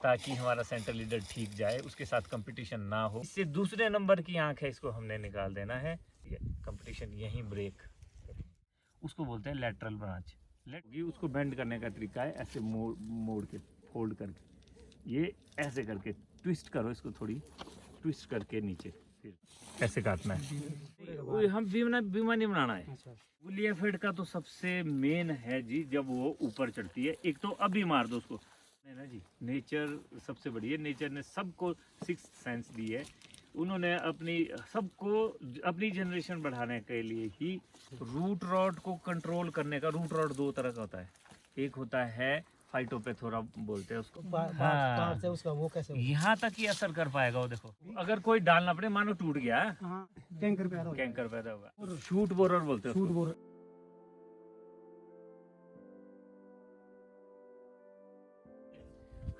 ताकि हमारा centre leader ठीक जाए, उसके साथ कंपटीशन ना हो। इससे दूसरे नंबर की आंख है, इसको हमने निकाल देना है। कंपटीशन यहीं ब्रेक, उसको बोलते हैं लेटरल ब्रांच। उसको बेंड करने का तरीका है ऐसे मोड़ के, फोल्ड करके, ये ऐसे करके ट्विस्ट करो इसको, थोड़ी ट्विस्ट करके नीचे, फिर ऐसे काटना है। हम बीमा नहीं बनाना है। वुलियाफेड का तो सबसे मेन है जी, जब वो ऊपर चढ़ती है, एक तो अभी मार दो उसको ना जी। नेचर सबसे बड़ी है, नेचर ने सबको सिक्स्थ सेंस दी है। उन्होंने सबको अपनी जनरेशन बढ़ाने के लिए ही रूट रॉड को कंट्रोल करने का, रूट रॉड दो तरह का होता है, एक होता है फाइटोपेथोरा बोलते हैं उसको। हाँ, से उसका वो कैसे यहाँ तक ही असर कर पाएगा वो। देखो अगर कोई डालना पड़े, मानो टूट गया, कैंकर पैदा होगा, शूट बोरर बोलते हैं उसको।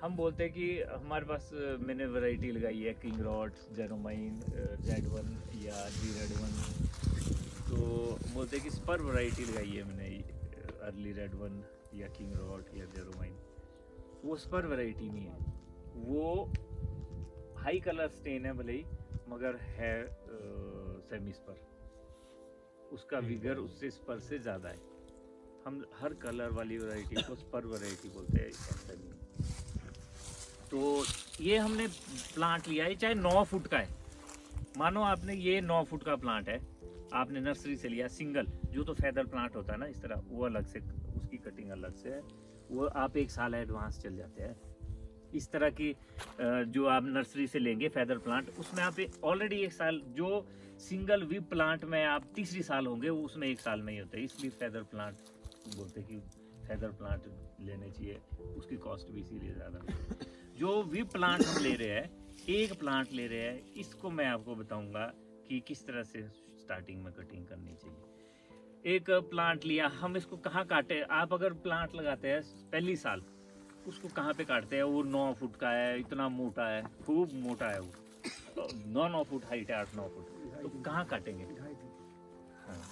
हम बोलते हैं कि हमारे पास मैंने वैरायटी लगाई है किंग रॉड, जेरोमाइन, Z1 या G-Red1, तो बोलते हैं कि स्पर वैरायटी लगाई है मैंने, अर्ली Z1 या किंग रॉड या जेरोमाइन। वो स्पर वैरायटी नहीं है, वो हाई कलर स्टेन है भले ही, मगर है सेमी स्पर, उसका विगर उससे स्पर से ज़्यादा है। हम हर कलर वाली वैरायटी को स्पर वैरायटी बोलते हैं, ऐसा नहीं। तो ये हमने प्लांट लिया है, चाहे 9 फुट का है, मानो आपने ये 9 फुट का प्लांट है, आपने नर्सरी से लिया सिंगल, जो तो फेदर प्लांट होता है ना इस तरह, वो अलग से, उसकी कटिंग अलग से है, वो आप 1 साल एडवांस चल जाते हैं। इस तरह की जो आप नर्सरी से लेंगे फेदर प्लांट, उसमें आप ऑलरेडी 1 साल, जो सिंगल वी प्लांट में आप तीसरी साल होंगे, वो उसमें 1 साल में ही होते हैं। इसलिए फेदर प्लांट बोलते हैं कि फेदर प्लांट लेने चाहिए, उसकी कॉस्ट भी इसीलिए ज़्यादा। जो वी प्लांट हम ले रहे हैं, एक प्लांट ले रहे हैं, इसको मैं आपको बताऊंगा कि किस तरह से स्टार्टिंग में कटिंग करनी चाहिए। एक प्लांट लिया, हम इसको कहाँ काटे, आप अगर प्लांट लगाते हैं पहली साल, उसको कहाँ पे काटते हैं, वो 9 फुट का है, इतना मोटा है, खूब मोटा है वो, 9 फुट हाइट है, 8-9 फुट, तो कहाँ काटेंगे? हाँ,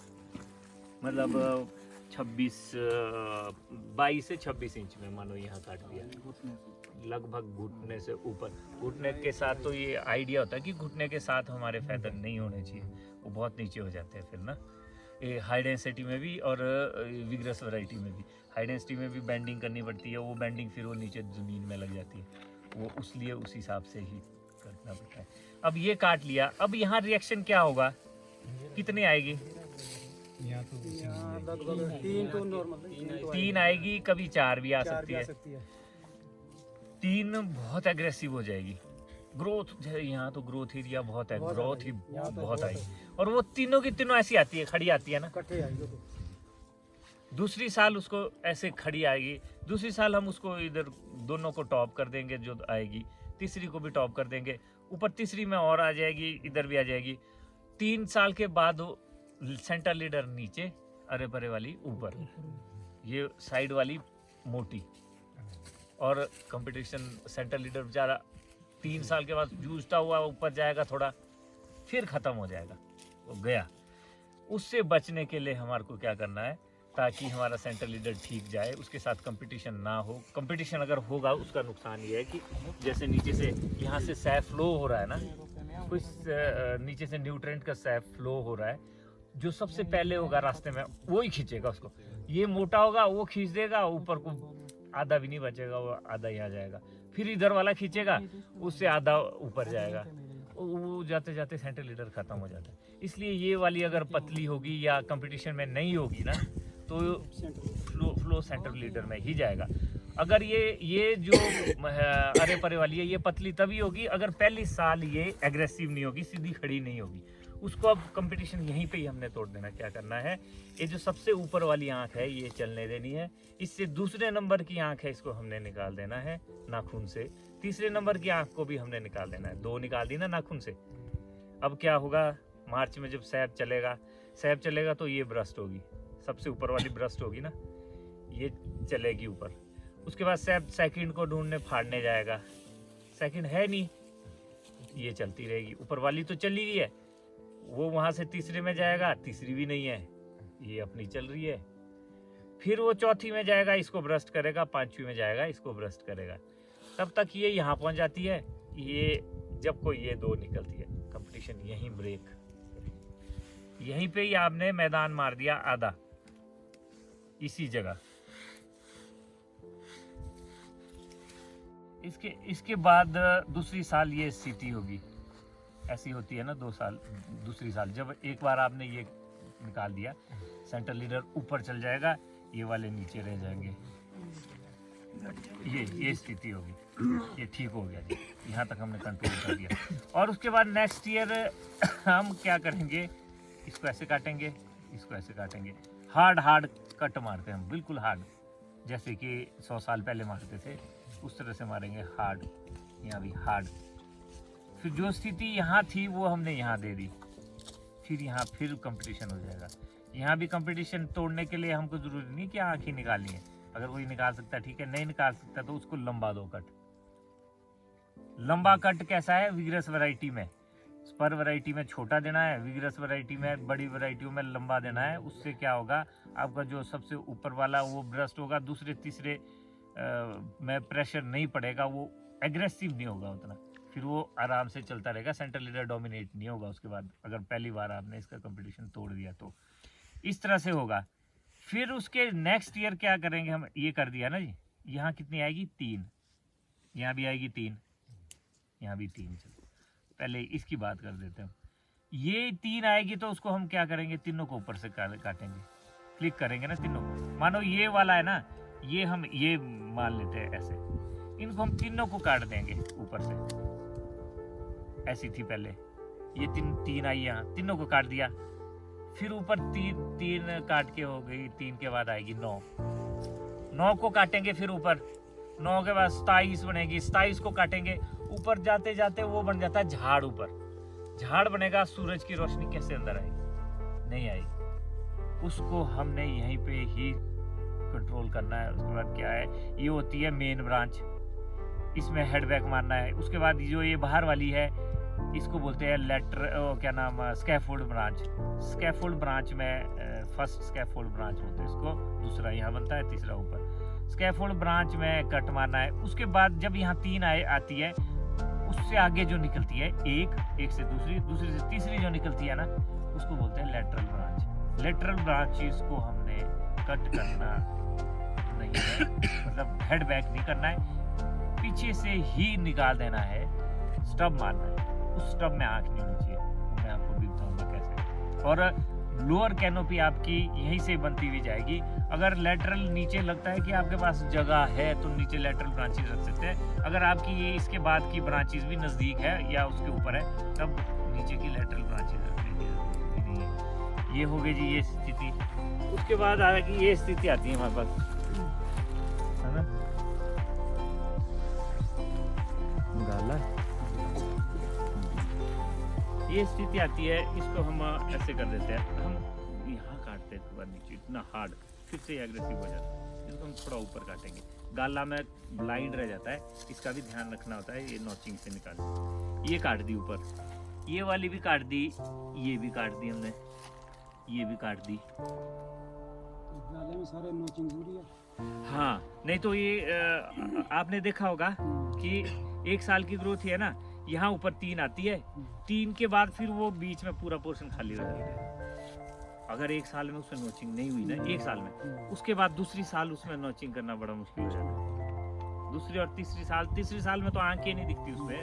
मतलब 22 से 26 इंच में मानो यहाँ काट दिया, लगभग घुटने से ऊपर। घुटने के साथ तो ये आइडिया होता है कि घुटने के साथ हमारे फेदर नहीं होने चाहिए, वो बहुत नीचे हो जाते हैं फिर ना। ये हाई डेंसिटी में भी और विग्रस वैरायटी में भी, हाई डेंसिटी में भी बेंडिंग करनी पड़ती है, वो बेंडिंग फिर वो नीचे ज़मीन में लग जाती है, वो उसलिए उस हिसाब से ही करना पड़ता है। अब ये काट लिया, अब यहाँ रिएक्शन क्या होगा, कितनी आएगी? लगभग 3 आएगी, कभी 4 भी आ सकती है। 3 बहुत एग्रेसिव हो जाएगी, ग्रोथ यहाँ तो ग्रोथ एरिया बहुत है, ग्रोथ ही बहुत आएगी, और वो तीनों की तीनों ऐसी आती है, खड़ी आती है ना। दूसरी साल उसको ऐसे खड़ी आएगी, दूसरी साल हम उसको इधर दोनों को टॉप कर देंगे जो आएगी, तीसरी को भी टॉप कर देंगे, ऊपर तीसरी में और आ जाएगी, इधर भी आ जाएगी। 3 साल के बाद सेंटर लीडर नीचे, अरे परे वाली ऊपर, ये साइड वाली मोटी, और कंपटीशन सेंटर लीडर बेचारा 3 साल के बाद जूझता हुआ ऊपर जाएगा, थोड़ा फिर ख़त्म हो जाएगा, वो गया। उससे बचने के लिए हमारे को क्या करना है, ताकि हमारा सेंटर लीडर ठीक जाए, उसके साथ कंपटीशन ना हो। कंपटीशन अगर होगा, उसका नुकसान ये है कि जैसे नीचे से यहाँ से सैफ फ्लो हो रहा है ना, कुछ नीचे से न्यूट्रेंट का सैफ फ्लो हो रहा है, जो सबसे पहले होगा रास्ते में वो ही खींचेगा उसको। ये मोटा होगा, वो खींच देगा, ऊपर को आधा भी नहीं बचेगा, वो आधा ही आ जाएगा। फिर इधर वाला खींचेगा, उससे आधा ऊपर जाएगा, वो जाते जाते सेंटर लीडर खत्म हो जाता है। इसलिए ये वाली अगर पतली होगी या कंपटीशन में नहीं होगी ना, तो फ्लो सेंटर लीडर में ही जाएगा। अगर ये जो अरे परे वाली है, ये पतली तभी होगी अगर पहली साल ये एग्रेसिव नहीं होगी, सीधी खड़ी नहीं होगी। उसको अब कंपटीशन यहीं पे ही हमने तोड़ देना। क्या करना है, ये जो सबसे ऊपर वाली आंख है ये चलने देनी है, इससे दूसरे नंबर की आंख है इसको हमने निकाल देना है नाखून से, तीसरे नंबर की आंख को भी हमने निकाल देना है, 2 निकाल दी ना नाखून से। अब क्या होगा, मार्च में जब सैब चलेगा तो ये ब्रस्ट होगी, सबसे ऊपर वाली ब्रस्ट होगी ना, ये चलेगी ऊपर। उसके बाद सैब सेकंड को ढूंढने फाड़ने जाएगा, सेकंड है नहीं, ये चलती रहेगी। ऊपर वाली तो चली गई है, वो वहां से तीसरे में जाएगा, तीसरी भी नहीं है, ये अपनी चल रही है। फिर वो चौथी में जाएगा, इसको ब्रस्ट करेगा, 5वीं में जाएगा, इसको ब्रस्ट करेगा। तब तक ये यहाँ पहुंच जाती है। ये जब कोई ये दो निकलती है, कंपटीशन यहीं ब्रेक, यहीं पे ही आपने मैदान मार दिया आधा, इसी जगह। इसके बाद दूसरी साल ये स्थिति होगी, ऐसी होती है ना 2 साल। दूसरी साल जब एक बार आपने ये निकाल दिया, सेंटर लीडर ऊपर चल जाएगा, ये वाले नीचे रह जाएंगे, ये स्थिति होगी। ये ठीक हो गया जी, यहाँ तक हमने कंट्रोल कर दिया। और उसके बाद नेक्स्ट ईयर हम क्या करेंगे, इसको ऐसे काटेंगे, इसको ऐसे काटेंगे। हार्ड कट मारते हैं हम, बिल्कुल हार्ड, जैसे कि 100 साल पहले मारते थे उस तरह से मारेंगे हार्ड। यहाँ भी हार्ड। फिर जो स्थिति यहाँ थी वो हमने यहाँ दे दी, फिर यहाँ फिर कंपटीशन हो जाएगा। यहाँ भी कंपटीशन तोड़ने के लिए हमको ज़रूरी नहीं कि आँख ही निकालनी है, अगर कोई निकाल सकता है ठीक है, नहीं निकाल सकता तो उसको लंबा दो कट। लंबा कट कैसा है, विगरस वैरायटी में स्पर वैरायटी में छोटा देना है, विगरस वैरायटी में बड़ी वैरायटियों में लंबा देना है। उससे क्या होगा, आपका जो सबसे ऊपर वाला वो ब्रस्ट होगा, दूसरे तीसरे में प्रेशर नहीं पड़ेगा, वो एग्रेसिव नहीं होगा उतना, फिर वो आराम से चलता रहेगा, सेंटर लीडर डोमिनेट नहीं होगा उसके बाद, अगर पहली बार आपने इसका कंपटीशन तोड़ दिया तो इस तरह से होगा। फिर उसके नेक्स्ट ईयर क्या करेंगे हम, ये कर दिया ना जी, यहाँ कितनी आएगी 3, यहाँ भी आएगी 3, यहाँ भी 3। चलो पहले इसकी बात कर देते हैं। ये 3 आएगी तो उसको हम क्या करेंगे, तीनों को ऊपर से काटेंगे, क्लिक करेंगे ना तीनों को। मानो ये वाला है ना, ये हम ये मान लेते हैं ऐसे, इनको हम तीनों को काट देंगे ऊपर से। ऐसी थी पहले, ये 3 आई, यहाँ तीनों को काट दिया। फिर ऊपर 3 काट के हो गई, 3 के बाद आएगी 9 को काटेंगे। फिर ऊपर 9 के बाद 27 बनेगी, 27 को काटेंगे। ऊपर जाते जाते वो बन जाता है झाड़, ऊपर झाड़ बनेगा। सूरज की रोशनी कैसे अंदर आएगी, नहीं आएगी, उसको हमने यहीं पे ही कंट्रोल करना है। उसके बाद क्या है, ये होती है मेन ब्रांच, इसमें हेडबैक मारना है। उसके बाद जो ये बाहर वाली है इसको बोलते हैं क्या नाम, स्कैफोल्ड ब्रांच। स्कैफोल्ड ब्रांच में फर्स्ट स्कैफोल्ड ब्रांच बोलते हैं इसको, दूसरा यहाँ बनता है, तीसरा ऊपर। स्कैफोल्ड ब्रांच में कट मारना है। उसके बाद जब यहाँ 3 आती है, उससे आगे जो निकलती है एक से दूसरी से तीसरी जो निकलती है ना, उसको बोलते हैं लेटरल ब्रांच। लेटरल ब्रांचेस को हमने कट करना नहीं है, मतलब हेड बैक नहीं करना है, पीछे से ही निकाल देना है, स्टब मारना है। उस स्टब में आँख नहीं होनी चाहिए, मैं आपको भी बताऊंगा कैसे। और लोअर कैनोपी आपकी यहीं से बनती हुई जाएगी। अगर लेटरल नीचे लगता है कि आपके पास जगह है तो नीचे लेटरल ब्रांचेस रख सकते हैं। अगर आपकी ये इसके बाद की ब्रांचेस भी नज़दीक है या उसके ऊपर है, तब नीचे की लेटरल ब्रांचेस रखने की जरूरत नहीं है। ये हो गई जी ये स्थिति। उसके बाद आगे ये स्थिति आती है हमारे पास, है ना, गाला। ये स्थिति आती है, इसको हम ऐसे कर देते हैं, हम यहाँ काटते हैं थोड़ा नीचे, इतना हार्ड, फिर से एग्रेसिव हो जाता है। इसको हम थोड़ा ऊपर काटेंगे, गाला में ब्लाइंड रह जाता है, इसका भी ध्यान रखना होता है। ये नॉचिंग से निकाल, ये काट दी ऊपर, ये वाली भी काट दी, ये भी काट दी हमने, ये भी काट दी। गाले में सारे नॉचिंग जरूरी है। हाँ, नहीं तो ये आपने देखा होगा कि 1 साल की ग्रोथ है ना, यहाँ ऊपर 3 आती है, 3 के बाद फिर वो बीच में पूरा पोर्शन खाली रह जाता है। अगर 1 साल में उसमें नोचिंग नहीं हुई ना, 1 साल में, उसके बाद दूसरी साल उसमें नोचिंग करना बड़ा मुश्किल हो जाता है। दूसरी और तीसरी साल में तो आंखें नहीं दिखती उसमें,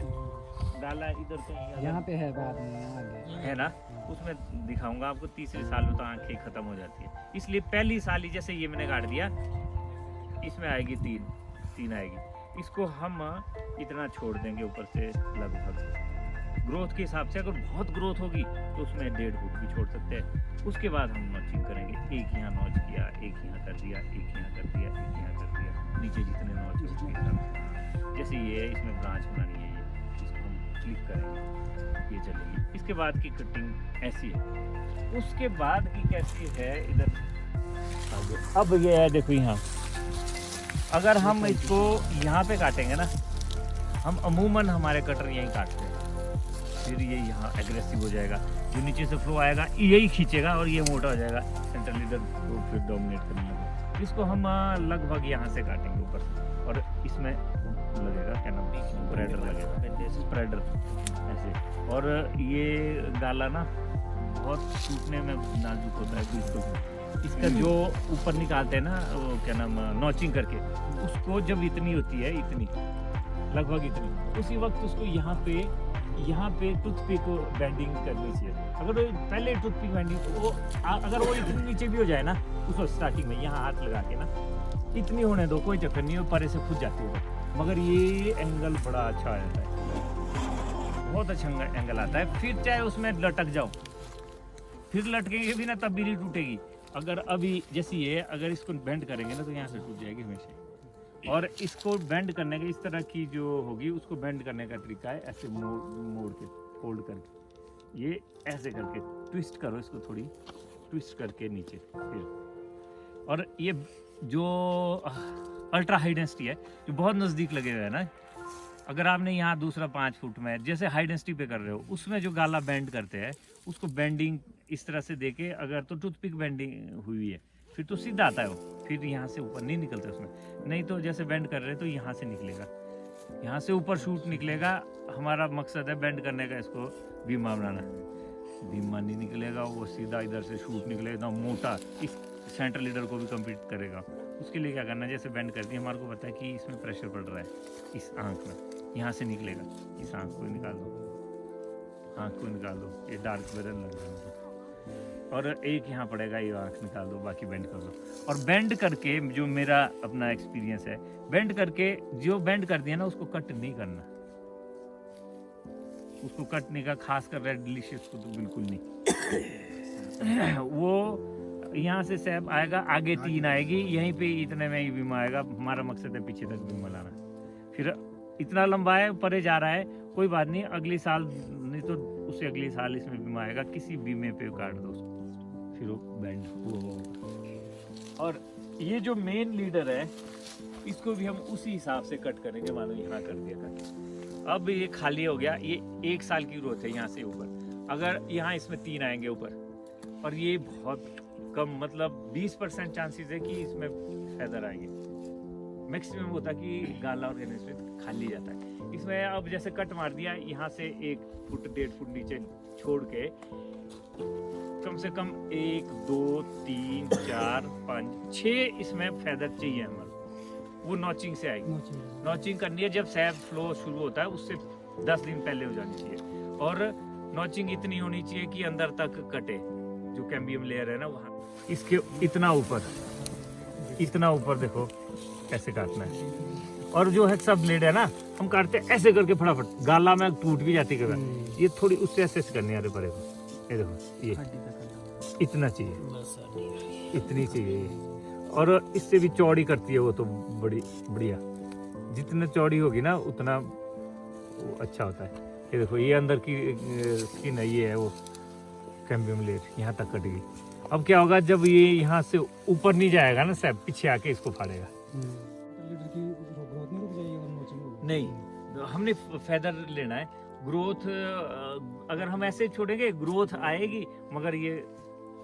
गाला इधर तो यहाँ पे है, बाद में आगे है ना, उसमें दिखाऊंगा आपको। तीसरी साल में तो आंखें खत्म हो जाती है, इसलिए पहली साल ही जैसे ये मैंने काट दिया, इसमें आएगी 3 आएगी। इसको हम इतना छोड़ देंगे ऊपर से, लगभग ग्रोथ के हिसाब से। अगर बहुत ग्रोथ होगी तो उसमें 1.5 फुट भी छोड़ सकते हैं। उसके बाद हम नॉचिंग करेंगे, एक यहाँ नॉच किया, एक यहाँ कर दिया, एक यहाँ कर दिया, एक यहाँ कर दिया, नीचे जितने नॉच हो उसके हिसाब से। जैसे ये है, इसमें ब्रांच बनानी है, ये इसको हम क्लिक करेंगे, ये चलेगी। इसके बाद की कटिंग ऐसी है। उसके बाद की कैसी है, इधर अब ये है, देखो यहाँ अगर हम इसको यहाँ पे काटेंगे ना, हम अमूमन हमारे कटर यहीं काटते हैं, फिर ये यहाँ एग्रेसिव हो जाएगा, जो नीचे से फ्लो आएगा यही खींचेगा और ये मोटा हो जाएगा, सेंटर लीडर को फिर डोमिनेट करने लगेगा। इसको हम लगभग यहाँ से काटेंगे ऊपर, और इसमें लगेगा, क्या नाम, स्प्रेडर लगेगा, स्प्रेडर ऐसे। और ये गाला ना बहुत टूटने में नाजुक होता है, तो इसका जो ऊपर निकालते हैं ना, वो क्या नाम, नॉचिंग करके, उसको जब इतनी होती है, इतनी लगभग इतनी, उसी वक्त उसको यहाँ पे टूथपिक को बेंडिंग करनी चाहिए। अगर वो पहले टूथपिक बेंडिंग अगर वो इतनी नीचे भी हो जाए ना, उसको स्टार्टिंग में यहाँ हाथ लगा के ना इतनी होने दो, कोई चक्कर नहीं, वो परे से खुद जाती है, मगर ये एंगल बड़ा अच्छा आ जाता है, बहुत अच्छा एंगल आता है। फिर चाहे उसमें लटक जाओ, फिर लटकेंगे भी ना तब भी नहीं टूटेगी। अगर अभी जैसी ये, अगर इसको बेंड करेंगे ना तो यहाँ से टूट जाएगी हमेशा। और इसको बेंड करने का, इस तरह की जो होगी उसको बेंड करने का तरीका है, ऐसे मोड़ के, फोल्ड करके, ये ऐसे करके ट्विस्ट करो इसको, थोड़ी ट्विस्ट करके नीचे फिर। और ये जो अल्ट्रा हाई डेंसिटी है, जो बहुत नज़दीक लगे हुए है ना, अगर आपने यहाँ दूसरा 5 फुट में जैसे हाई डेंसिटी पे कर रहे हो, उसमें जो गाला बेंड करते हैं उसको बेंडिंग इस तरह से देके, अगर तो टूथपिक बेंडिंग हुई है फिर तो सीधा आता है वो, फिर यहाँ से ऊपर नहीं निकलता उसमें, नहीं तो जैसे बेंड कर रहे हैं तो यहाँ से निकलेगा, यहाँ से ऊपर शूट निकलेगा। हमारा मकसद है बेंड करने का, इसको बीमा बनाना, बीमा नहीं निकलेगा, वो सीधा इधर से शूट निकलेगा मोटा, इस सेंटर लीडर को भी कम्पीट करेगा। उसके लिए क्या करना है, जैसे बेंड करती है, हमारे को पता है कि इसमें प्रेशर पड़ रहा है इस आँख में, यहाँ से निकलेगा, इस आँख को निकाल दो, आँख को निकाल दो, ये डार्क बदन लग रहा है, और एक यहाँ पड़ेगा, ये आँख निकाल दो, बाकी बेंड कर दो। और बेंड करके, जो मेरा अपना एक्सपीरियंस है, बेंड करके जो बेंड कर दिया ना उसको कट नहीं करना, उसको कट नहीं का, खास कर रेड डिलीशियस को तो बिल्कुल नहीं। वो यहाँ से सैब आएगा, आगे 3 आएगी, यहीं पे इतने में ही बीमा आएगा। हमारा मकसद है पीछे तक बीमा लाना। फिर इतना लंबा है, परे जा रहा है, कोई बात नहीं, अगली साल नहीं तो उससे अगले साल इसमें बीमा आएगा, किसी बीमे पे काट दो उसको, फिर वो बेंड होगा। और ये जो मेन लीडर है, इसको भी हम उसी हिसाब से कट करेंगे, मानो यहाँ कर दिया कट। अब ये खाली हो गया, ये 1 साल की ग्रोथ है यहाँ से ऊपर। अगर यहाँ इसमें 3 आएंगे ऊपर, और ये बहुत कम, मतलब 20% चांसेस है कि इसमें फेदर आएंगे, मैक्सिमम होता है कि गाला और इसमें खाली जाता है। इसमें अब जैसे कट मार दिया, यहाँ से 1 फुट 1.5 फुट नीचे छोड़ के, कम से कम 1 2 3 4 5 6 इसमें फेदर चाहिए हमारे, वो नॉचिंग से आएगी। नॉचिंग करनी है जब सैब फ्लो शुरू होता है, उससे 10 दिन पहले हो जानी चाहिए। और नॉचिंग इतनी होनी चाहिए कि अंदर तक कटे, जो कैम्बियम लेयर है ना वहाँ, इसके इतना ऊपर देखो ऐसे काटना है। और जो है सब ब्लेड है ना, हम काटते हैं ऐसे करके फटाफट, गाला में टूट भी जाती है, ये थोड़ी उससे ऐसे करनी है, परे को ये देखो, ये इतना चाहिए, इतनी चाहिए ये। और इससे भी चौड़ी करती है वो तो बड़ी बढ़िया, जितनी चौड़ी होगी ना उतना वो अच्छा होता है। ये देखो, ये अंदर की स्किन है, ये है वो कैम्बियम लेयर, यहाँ तक कट गई। अब क्या होगा, जब ये यहाँ से ऊपर नहीं जाएगा ना सब, पीछे आके इसको फाड़ेगा। नहीं, हमने फेदर लेना है। ग्रोथ अगर हम ऐसे छोड़ेंगे, ग्रोथ आएगी, मगर ये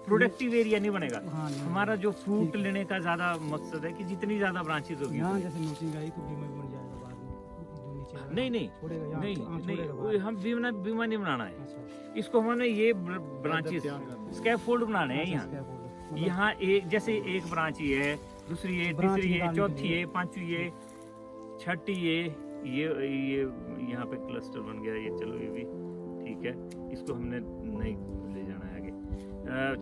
प्रोडक्टिव एरिया नहीं बनेगा। हमारा जो फ्रूट लेने का ज्यादा मकसद है कि जितनी ज्यादा ब्रांचेस होगी, जैसे नोचिंग आई तो बीमा बन जाएगा बाद में, नहीं, हम बीमा नहीं बनाना है इसको, हमने ये ब्रांचेस स्कैफोल्ड बनाने हैं। यहाँ एक जैसे एक ब्रांच ये है, दूसरी ये, तीसरी ये, चौथी ये, पांचवी ये, छठी ये यहाँ पे क्लस्टर बन गया, ये चलो ये भी ठीक है, इसको हमने नहीं ले जाना है आगे।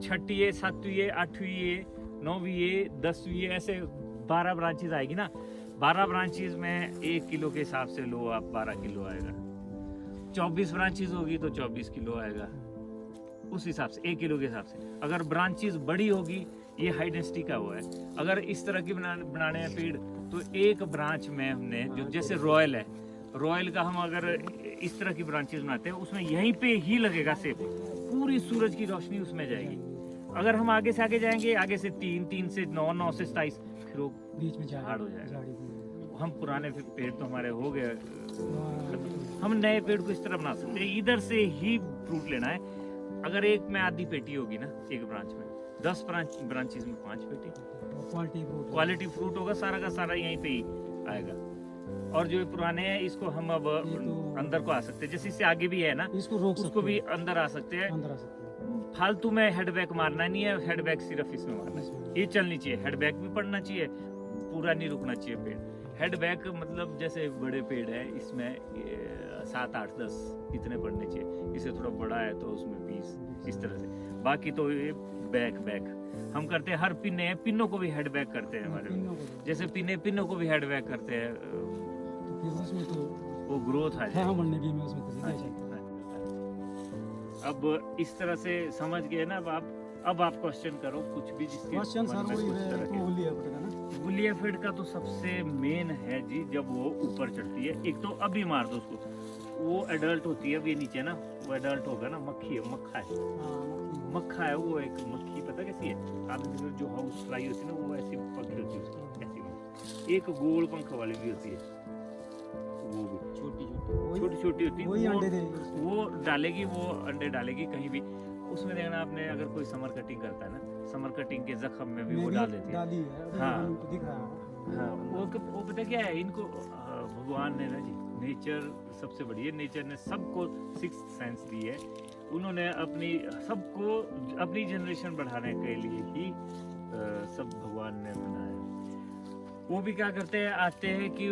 छठी ये, सातवीं ये, आठवीं ये, 9वीं ये, 10वीं ये, ऐसे 12 ब्रांचेस आएगी ना। 12 ब्रांचेस में 1 किलो के हिसाब से लो आप, 12 किलो आएगा। 24 ब्रांचेस होगी तो 24 किलो आएगा, उस हिसाब से 1 किलो के हिसाब से। अगर ब्रांचेस बड़ी होगी, ये हाई डेंसिटी का हुआ है, अगर इस तरह की बनाने हैं पेड़, तो एक ब्रांच में हमने जो जैसे रॉयल है, रॉयल का हम अगर इस तरह की ब्रांचेस बनाते हैं, उसमें यहीं पे ही लगेगा सेब, पूरी सूरज की रोशनी उसमें जाएगी। अगर हम आगे से आगे जाएंगे, आगे से 3, 3 से 9, 9 से 27, फिर वो बीच में हार्ड हो जाएगा। हम पुराने पेड़ तो हमारे हो गए, हम नए पेड़ को इस तरह बना सकते हैं, इधर से ही फ्रूट लेना है। अगर एक में आधी पेटी होगी ना, एक ब्रांच में 10 ब्रांचेस में 5 पेटी, क्वालिटी फ्रूट होगा, सारा का सारा यहीं पे ही आएगा। और जो ये पुराने हैं इसको हम अब ये तो- अंदर को आ सकते हैं, जैसे इससे आगे भी है ना, इसको रोक उसको सकते भी हैं, अंदर आ सकते हैं। अंदर आ सकते हैं। फालतू में हेडबैक मारना नहीं है, हेडबैक सिर्फ इसमें मारना है। इसमें। ये चलनी चाहिए, हेडबैक भी पड़ना चाहिए, पूरा नहीं रुकना चाहिए पेड़। हेडबैक मतलब जैसे बड़े पेड़ है इसमें 7 8 10 इतने पड़ने चाहिए, इससे थोड़ा बड़ा है तो उसमें 20, इस तरह से। बाकी तो ये बैक हम करते हैं, हर पिन्ने हैं, पिन्नों को भी हेडबैक करते हैं हमारे पिन्नों को दो। जैसे पिन्नों को भी हेडबैक करते हैं, तो फिर उसमें तो वो ग्रोथ आ हाँ जाएगी। बनने भी में उसमें तो हाँ सीधा जी, जाता है। हाँ। अब इस तरह से समझ गए ना, अब आप क्वेश्चन करो कुछ भी जिसके क्वेश्चन मन सर में वही कुछ है तरह तो के। वो लिया पड़ेगा ना। गुलिया फेड का तो सबसे मेन है जी, जब वो ऊपर चढ़ती है, एक तो अभी मार दो उसको, वो एडल्ट होती है, अब ये नीचे ना वो एडल्ट होगा ना, मक्खी है, मक्खा है, हाँ, मक्खा है वो, एक मक्खी पता कैसी है, आपने जो हाउस फ्लाई होती है ना, वो ऐसी पंख होती है उसकी, ऐसी वाली। एक गोल पंख वाली भी होती है, वो भी छोटी छोटी होती वही है, अंडे देगी। वो डालेगी, वो अंडे डालेगी कहीं भी। उसमें देखना आपने, अगर कोई समर कटिंग करता है ना, समर कटिंग के जख्म में भी वो डाल देती है। डाली है अभी हाँ। हमको दिख रहा है। हाँ, वो पता क्या है, इनको भगवान ने ना जी, नेचर सबसे बड़ी है, नेचर ने सबको 6th सेंस दी है, उन्होंने अपनी सबको अपनी जनरेशन बढ़ाने के लिए ही सब भगवान ने बनाया। वो भी क्या करते हैं, आते हैं कि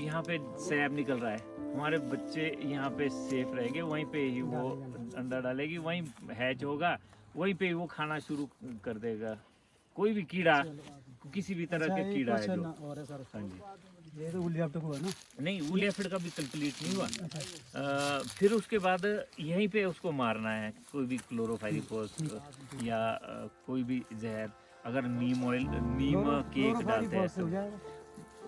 यहाँ पे सैब निकल रहा है, हमारे बच्चे यहाँ पे सेफ रहेंगे, वहीं पे ही वो अंडा डालेगी, वहीं हैच होगा, वहीं पे ही वो खाना शुरू कर देगा। कोई भी कीड़ा, किसी भी तरह अच्छा, के एक कीड़ा है क्वेश्चन जो, और है सर। हाँ जी, ये तो उलिया तक हुआ ना। नहीं उलिया फिर का भी कंप्लीट नहीं हुआ। अच्छा, फिर उसके बाद यहीं पे उसको मारना है, कोई भी क्लोरोफाइरिफॉस या कोई भी जहर, अगर नीम ऑयल, नीम केक डालते हैं से हो तो जाएगा।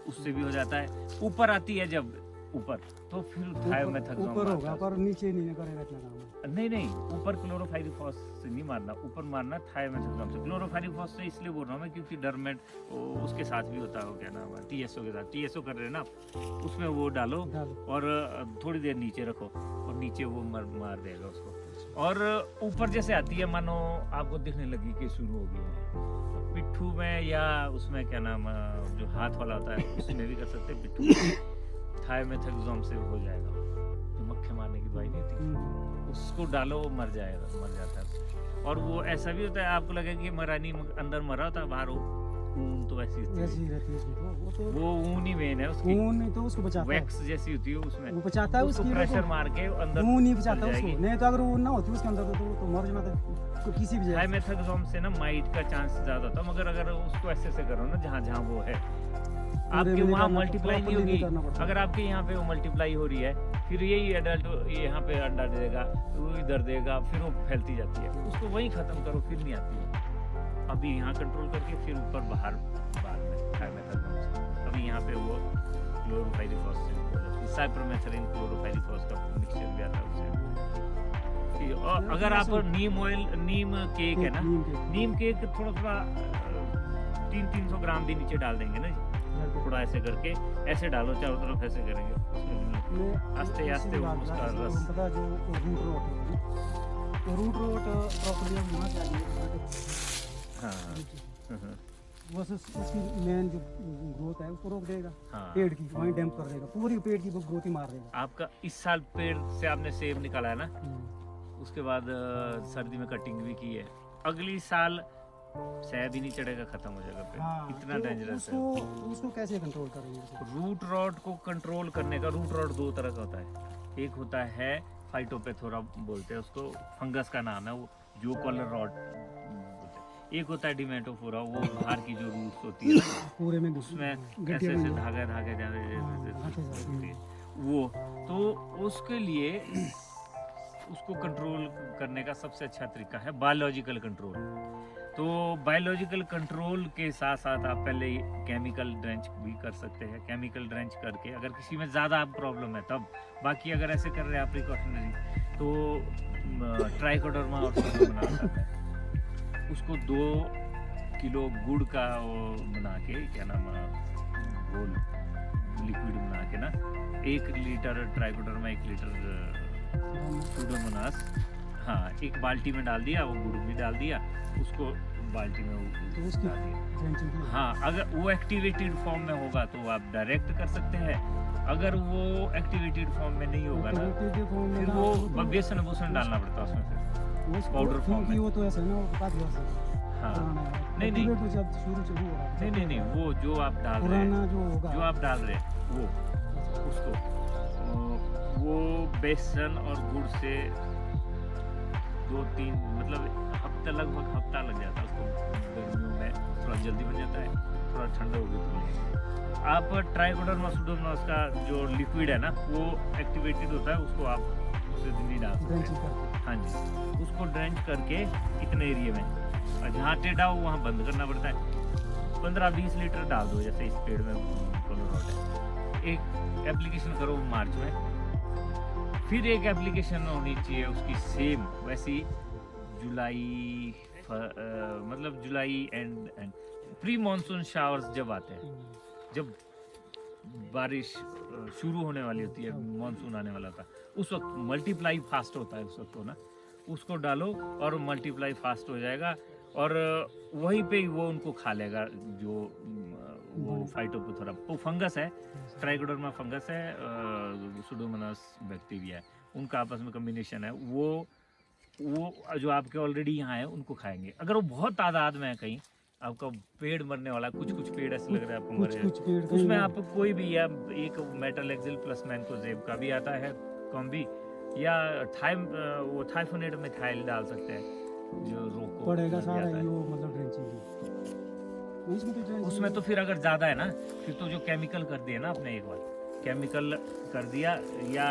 उससे भी हो जाता है। ऊपर आती है जब ऊपर, तो फिर थायोमेथाक्सोम ऊपर होगा मारता पर नीचे नहीं करेगा इतना काम। है। नहीं ऊपर क्लोरोफाइरिफॉस से नहीं मारना, ऊपर मारना थायोमेथाक्सोम से। क्लोरोफाइरिफॉस से इसलिए बोल रहा हूँ मैं क्योंकि डरमेट उसके साथ भी होता है, वो क्या नाम है, टीएसओ के साथ, टीएसओ कर रहे हैं ना आप, उसमें वो डालो और थोड़ी देर नीचे रखो और नीचे वो मार देगा उसको। और ऊपर जैसे आती है, मानो आपको दिखने लगी कि शुरू हो गई है पिट्ठू में, या उसमें क्या नाम जो हाथ वाला होता है उसमें भी कर सकते हैं, पिट्ठू थायोमेथाक्सोम से हो जाएगा, जो मक्खी मारने की दवाई नहीं होती, उसको डालो वो मर जाता है। और वो ऐसा भी होता है, आपको लगेगा कि मरानी अंदर मरा होता है, बाहर ऊन तो ऐसी होती ऐसी है, रहती है उसमें, वो तो वो ऊन ही मेन है उसकी, खून नहीं तो उसको बचाता है। वैक्स जैसी होती है उसमें, वो बचाता है उसको उसकी प्रेशर मार के अंदर खून नहीं बचाता चल उसको, जाएगी। नहीं तो अगर वो ना होती उसके अंदर तो मर जाना था तो किसी भी जगह। थायोमेथाक्सोम से ना माइट का चांस ज्यादा होता है, मगर अगर उसको ऐसे करो ना, जहाँ वो है, आपके में वहाँ करना, मल्टीप्लाई नहीं properly होगी। करना पड़ता है। अगर आपके यहाँ पे वो मल्टीप्लाई हो रही है, फिर यही एडल्ट यहाँ पे अंडा देगा, वो इधर देगा, फिर वो फैलती जाती है, उसको वहीं खत्म करो, फिर नहीं आती है। अभी यहाँ कंट्रोल करके फिर ऊपर बाहर बाद में थायोमेथाक्सोम से। अभी यहाँ पे वो क्लोरोफाइरिफॉस से, साइपरमेथ्रिन क्लोरोफाइरिफॉस का मिक्सचर भी आता है उससे। और अगर आप नीम ऑयल, नीम केक है ना, नीम केक थोड़ा 300 ग्राम भी नीचे डाल देंगे ना जी, थोड़ा ऐसे करके, ऐसे डालो चारों तरफ, ऐसे करेंगे आस्ते आस्ते उसका रस। पता जो रूट रोट है, तो रूट रोट प्रॉपर्ली होना चाहिए। हाँ बस उसकी मेन जो ग्रोथ है उसको रोक देगा, हाँ। पेड़ की वहीं डैम्प कर देगा, पूरी पेड़ की ग्रोथ ही मार देगा। आपका इस साल पेड़ से आपने सेब निकाला है ना, उसके बाद सर्दी में कटिंग भी की है, अगली साल सेब ही नहीं चढ़ेगा, खत्म हो जाएगा पेड़। हाँ, इतना तो डेंजरस है। उसको कैसे कंट्रोल करेंगे? रूट रॉट को कंट्रोल करने का, रूट रॉट 2 तरह का होता है, एक होता है फाइटोपेथोरा बोलते हैं उसको, फंगस का नाम है वो, जो कॉलर रॉट बोलते हैं। एक होता है डिमेटोफोरा, वो बाहर की जो रूट्स होती है ना, पूरे में उसमें गड्ढे ऐसे में धागे वो, तो उसके लिए उसको कंट्रोल करने का सबसे अच्छा तरीका है बायोलॉजिकल कंट्रोल। तो बायोलॉजिकल कंट्रोल के साथ साथ आप पहले केमिकल ड्रेंच भी कर सकते हैं, केमिकल ड्रेंच करके अगर किसी में ज़्यादा प्रॉब्लम है तब, बाकी अगर ऐसे कर रहे हैं आप प्रिकॉशनरी, तो ट्राइकोडर्मा और सोडियम बना सकते हैं, उसको 2 किलो गुड़ का वो बना के, क्या नाम, वो लिक्विड बना के ना, 1 लीटर ट्राइकोडर्मा 1 लीटर सूडोमोनास, हाँ, एक बाल्टी में डाल दिया, वो गुड़ भी डाल दिया, उसको बाल्टी में तो उसकी डाल दिया। ड्रेंचिंग की हाँ, अगर वो एक्टिवेटेड फॉर्म में होगा तो आप डायरेक्ट कर सकते हैं, अगर वो एक्टिवेटेड फॉर्म में नहीं होगा ना, एक्टिवेटेड फॉर्म में फिर ना, वो बेसन डालना पड़ता है उसमें फिर पाउडर फॉर्म में। क्योंकि वो तो ऐसा है ना, वो काफी वर्ष हाँ पुराना है। नहीं नहीं एक्टिवेट तो जब शुरू से हो रहा है। नहीं, वो जो आप डाल रहे पुराना हैं, जो होगा, जो आप डाल रहे हैं वो उसको वो बेसन और गुड़ से 2-3 मतलब हफ्ता, लगभग हफ्ता लग जाता है उसको। गर्मियों में थोड़ा जल्दी बन जाता है, थोड़ा ठंडा हो गया तो आप ट्राइकोडर्मा सुडोमोनास का जो लिक्विड है ना, वो एक्टिवेटेड होता है, उसको आप उसे नहीं डाल ड्रेंचिंग सकते। करके। हाँ जी, उसको ड्रेंच करके इतने एरिया में, और जहाँ टेढ़ा हो वहाँ बंद करना पड़ता है। 15-20 लीटर डाल दो, जैसे इस पेड़ में कोलोरॉट है। एक एप्लीकेशन करो मार्च में, फिर एक एप्लीकेशन होनी चाहिए उसकी सेम वैसी जुलाई, मतलब जुलाई एंड प्री मानसून शावर्स जब आते हैं, जब बारिश शुरू होने वाली होती है, मानसून आने वाला था, उस वक्त मल्टीप्लाई फास्ट होता है उस वक्त, हो ना, उसको डालो और मल्टीप्लाई फास्ट हो जाएगा, और वहीं पे ही वो उनको खा लेगा। जो वो फाइटोप्थोरा, वो फंगस है, ट्राइकोडर्मा फंगस है, सुडोमोनास बैक्टीरिया है, उनका आपस में कम्बिनेशन है। वो जो आपके ऑलरेडी यहाँ है उनको खाएंगे। अगर वो बहुत तादाद में है, कहीं आपका पेड़ मरने वाला, कुछ पेड़ ऐसे लग रहा है आपको मरे, कुछ पेड़ उसमें आप कोई भी, या एक मेटल एक्सिल प्लस मैंकोजेब का भी आता है कॉम्बी, या वो थाइफोनेट मिथाइल डाल सकते हैं, जो रोग को पड़ेगा लग सारा जाता है। यो, मतलब ड्रेंचिंग उसमें तो फिर अगर ज़्यादा है ना, फिर तो जो केमिकल कर दिया ना आपने, एक बार केमिकल कर दिया, या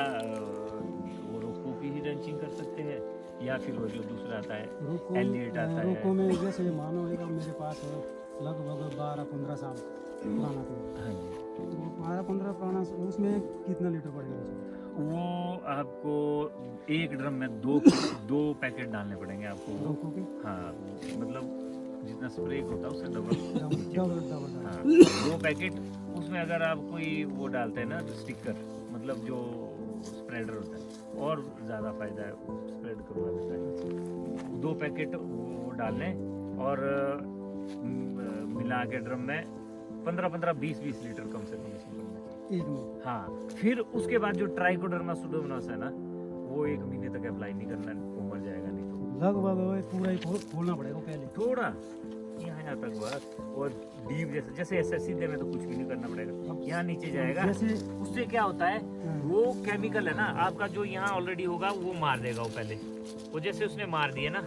वो रोको की ही ड्रेंचिंग कर सकते हैं, या फिर वो जो दूसरा आता है एलिएट आता है। रोको में जैसे मानो एक मेरे पास है लगभग 12-15 साल पुराना पेड़। हाँ जी, तो 12-15 पुराना, उसमें कितना लीटर पड़ेगा उसमें? वो आपको एक ड्रम में दो पैकेट डालने पड़ेंगे आपको। रोको के हाँ, मतलब जितना स्प्रे होता है उससे डबल डबल हाँ, 2 पैकेट। उसमें अगर आप कोई वो डालते हैं ना, स्टिकर, मतलब जो स्प्रेडर होता है, और ज़्यादा फायदा है, स्प्रेड करवा देता है। 2 पैकेट वो डालने, और मिला के ड्रम में 15-20 लीटर कम से कम इसमें डालना चाहिए। एक में। हाँ, फिर उसके बाद जो ट्राइकोडर्मा सुडोमोनास है ना, वो 1 महीने तक अप्लाई नहीं करना, वो मर जाएगा नहीं तो। लगभग वो पूरा ही खोलना पड़ेगा पहले। थोड़ा यहाँ तक बस, और डीप जैसे ऐसे सीधे में तो कुछ भी नहीं करना पड़ेगा, यहाँ नीचे जाएगा। जैसे उससे क्या होता है, वो केमिकल है ना आपका, जो यहाँ ऑलरेडी होगा वो मार देगा वो पहले। वो जैसे उसने मार दिए ना,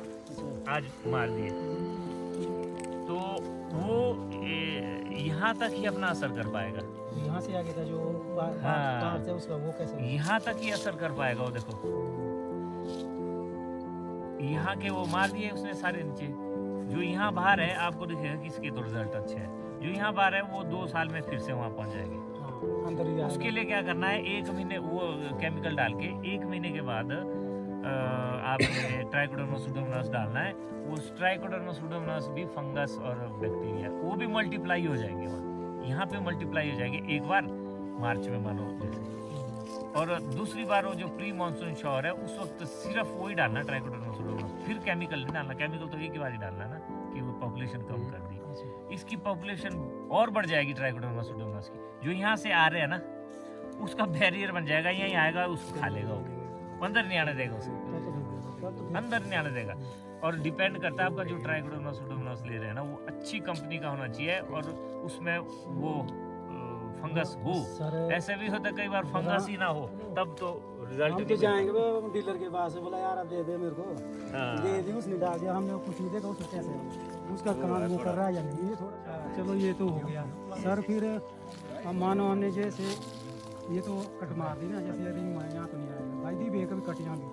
आज मार दिए, तो वो यहाँ तक ही अपना असर कर पाएगा। यहाँ से आगे का जो हाँ। पार्ट है उसका, वो कैसे? यहाँ तक ही असर कर पाएगा। वो देखो, यहाँ के वो मार दिए उसने सारे नीचे, जो यहाँ बाहर है आपको दिखेगा कि इसके तो रिजल्ट अच्छे हैं। जो यहाँ बाहर है वो 2 साल में फिर से वहाँ पहुँच जाएगी। अंदर ही उसके लिए क्या करना है, 1 महीने वो केमिकल डाल के 1 महीने के बाद आपने ट्राइकोडर्मा सुडोमोनास डालना है। उस ट्राइकोडर्मा सुडोमोनास भी फंगस और बैक्टीरिया, वो भी मल्टीप्लाई हो जाएंगे, वहाँ यहाँ पे मल्टीप्लाई हो जाएंगे। एक बार मार्च में मानो जैसे, और दूसरी बार वो जो प्री मानसून शॉवर है, उस वक्त सिर्फ वही डालना ट्राइकोडर्मा सुडोमोनास, फिर केमिकल नहीं डालना। केमिकल तो एक ही बार ही डालना ना, कि वो पॉपुलेशन कम कर दी। इसकी पॉपुलेशन और बढ़ जाएगी ट्राइकोडर्मा सुडोमोनास की। जो यहाँ से आ रहे हैं ना, उसका बैरियर बन जाएगा, यहीं आएगा, उसको खा लेगा, वो अंदर नहीं आने देगा, उसे अंदर नहीं आने देगा। और डिपेंड करता है आपका जो ट्राइकोडर्मा सुडोमोनास ले रहे हैं ना, वो अच्छी कंपनी का होना चाहिए, और उसमें वो फंगस हो। ऐसे भी होता है कई बार फंगस ही ना हो, तब तो रिजल्ट हम तो नहीं जाएंगे वो डीलर के पास, बोला यार अब दे दे मेरे को, हाँ। दे दी, उसने डाल दिया, हमने कुछ नहीं देखा, उसको कैसे उसका काम वो कर रहा है या नहीं, ये थोड़ा। चलो ये तो हो गया सर। फिर अब मानो हमने जैसे ये तो कट मार दी ना, जैसे रिंग में यहाँ तो नहीं आएगा भाई, दी भी कभी कट यहाँ भी,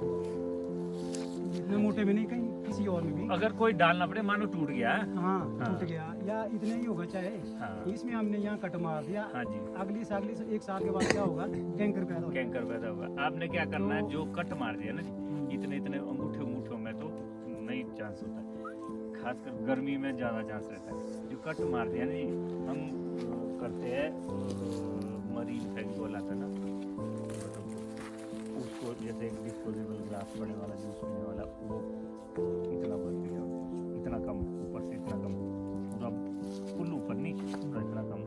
इतने मोटे में नहीं, कहीं किसी और में भी अगर कोई डालना पड़े, मानो टूट गया। हाँ टूट गया, या इतने ही होगा चाहे। हाँ। इसमें हमने यहाँ कट मार दिया, हाँ जी, अगली से 1 साल के बाद क्या होगा, कैंकर पैदा होगा। कैंकर पैदा होगा। आपने क्या करना है, जो कट मार दिया ना जी, इतने अंगूठे में तो नहीं चांस होता है, खासकर गर्मी में ज़्यादा चांस रहता है। जो कट मार दिया ना जी, हम करते हैं मरीन फेविकोल आता है ना, उसको जैसे एक डिस्पोजेबल ग्लास बड़े वाला जूस पीने वाला, वो इतना भर दिया, इतना कम ऊपर से, इतना कम, पूरा फुल ऊपर नहीं, पूरा इतना कम,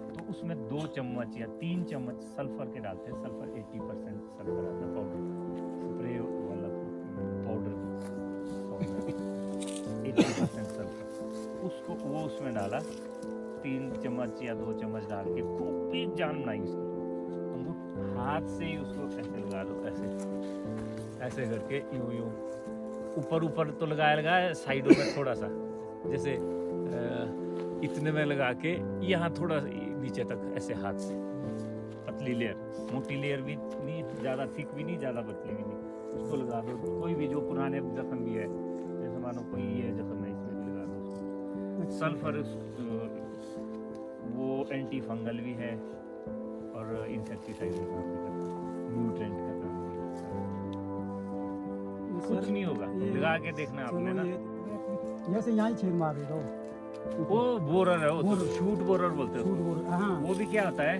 तो उस उसमें 2 चम्मच या 3 चम्मच सल्फर के डालते हैं। सल्फर 80% सल्फर आता है पाउडर, स्प्रे वाला पाउडर 80% सल्फर, उसको वो उसमें डाला, 3 चम्मच या 2 चम्मच डाल के खूब भी जान बनाई उसकी। अंगूठ हाथ से ही उसको ऐसे लगा दो, ऐसे करके यूं यूं ऊपर तो लगाया साइडों में थोड़ा सा, जैसे इतने में लगा के यहाँ थोड़ा नीचे तक ऐसे हाथ से, पतली लेयर, मोटी लेयर भी नहीं, ज़्यादा थिक भी नहीं, ज़्यादा पतली भी नहीं, उसको लगा दो। कोई भी जो पुराने जख्म भी है, जैसे मानो कोई ये जख्म है, इसमें भी लगा दो उसको। सल्फर वो एंटी फंगल भी है और इंसेक्टिसाइड का काम भी करता है, न्यूट्रेंट का काम भी करता है। कुछ नहीं होगा, लगा के देखना आपने ना। जैसे यहाँ ही छेद मार देगा वो बोरर है, वो तो शूट बोरर बोलते हैं। शूट बोरर, हाँ। वो भी क्या होता है,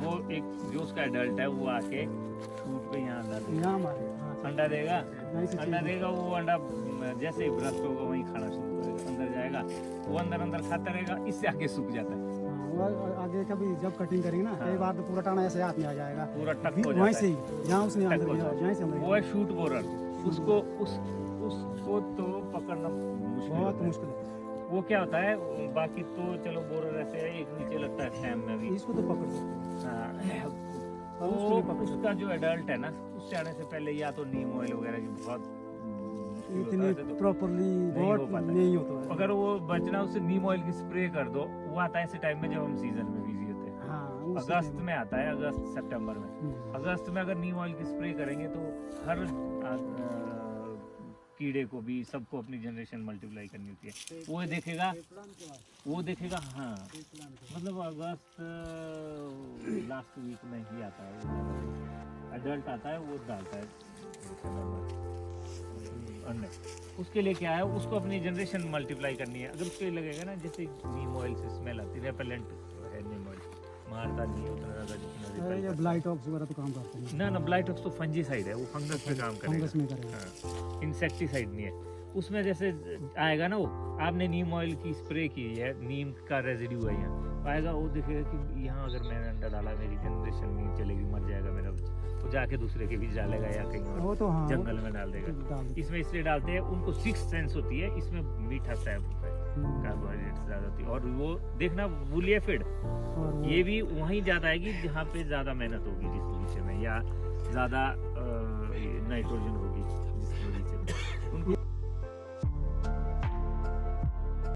वो एक जो उसका एडल्ट है वो आके शूट पे यहाँ अंडा देगा, यहाँ मारेगा, हाँ, अंडा देगा, नहीं से अंडा छेद देगा। वो अंडा जैसे ही ब्रस्ट होगा वहीं खाना शुरू करेगा, अंदर जाएगा, वो अंदर खाता रहेगा, इससे आगे सूख जाता है, हाँ, वो आगे कभी जब कटिंग करेंगे ना, कई बार तो पूरा टाना ऐसे हाथ में आ जाएगा, पूरा टक हो वहीं जाता से है। ही जहाँ उसने टक अंदर हो गया, जाता है। जहाँ से अंदर वो है शूट बोरर। उसको तो पकड़ना मुश्किल बहुत होता है। मुश्किल है। वो क्या होता है, बाकी तो चलो बोरर ऐसे है, एक नीचे लगता है थैम में भी। इसको तो पकड़ सकते हाँ, और उसको वो नहीं पकड़ सकते। उसका जो एडल्ट है ना, उससे आने से पहले या तो नीम ऑयल वगैरह की बहुत इतनी तो प्रॉपरली नहीं हो बहुत पाता है। नहीं होता है। अगर वो बचना, उससे नीम ऑयल की स्प्रे कर दो। वो आता है ऐसे टाइम में जब हम सीजन में बिजी होते हैं, हाँ, उस अगस्त time में आता है, अगस्त सितंबर में। अगस्त में अगर नीम ऑयल की स्प्रे करेंगे तो हर कीड़े को भी, सबको अपनी जनरेशन मल्टीप्लाई करनी होती है। वो देखेगा हाँ, मतलब अगस्त लास्ट वीक में ही आता है, एडल्ट आता है, वो डालता है अंडे। उसके लिए क्या है, उसको अपनी जनरेशन मल्टीप्लाई करनी है। अगर उसको ये लगेगा ना, जैसे नीम ऑयल से स्मेल आती है, रेपेलेंट है नीम ऑयल, मारता नहीं है उतना ज़्यादा जितना ये repel ब्लाइटॉक्स वगैरह तो काम करते हैं। ना ब्लाइटॉक्स तो फंजीसाइड है, वो फंगस पे काम करेगा, फंगस में करेगा। हाँ, इंसेक्टिसाइड नहीं है। उसमें जैसे आएगा ना, वो आपने नीम ऑयल की स्प्रे की है, नीम का रेजिड्यू है यहाँ आएगा, वो देखेगा कि यहाँ अगर मैंने अंडा डाला, मेरी जनरेशन नहीं चलेगी, मर जाएगा मेरा बच्चा, वो जाके दूसरे के बीच डालेगा या कहीं वो और तो हाँ, जंगल में डाल देगा। डाल देते इसमें इसलिए डालते हैं, उनको 6 सेंस होती है, इसमें मीठा सैप होता है, हैं। कार्बोहाइड्रेट ज़्यादा होती है। और वो देखना वूलिया फीड, और वो- ये भी वहीं ज़्यादा आएगी जहाँ पे ज़्यादा मेहनत होगी, जिस बगीचे में, या ज़्यादा नाइट्रोजन होगी जिस बगीचे में। उनको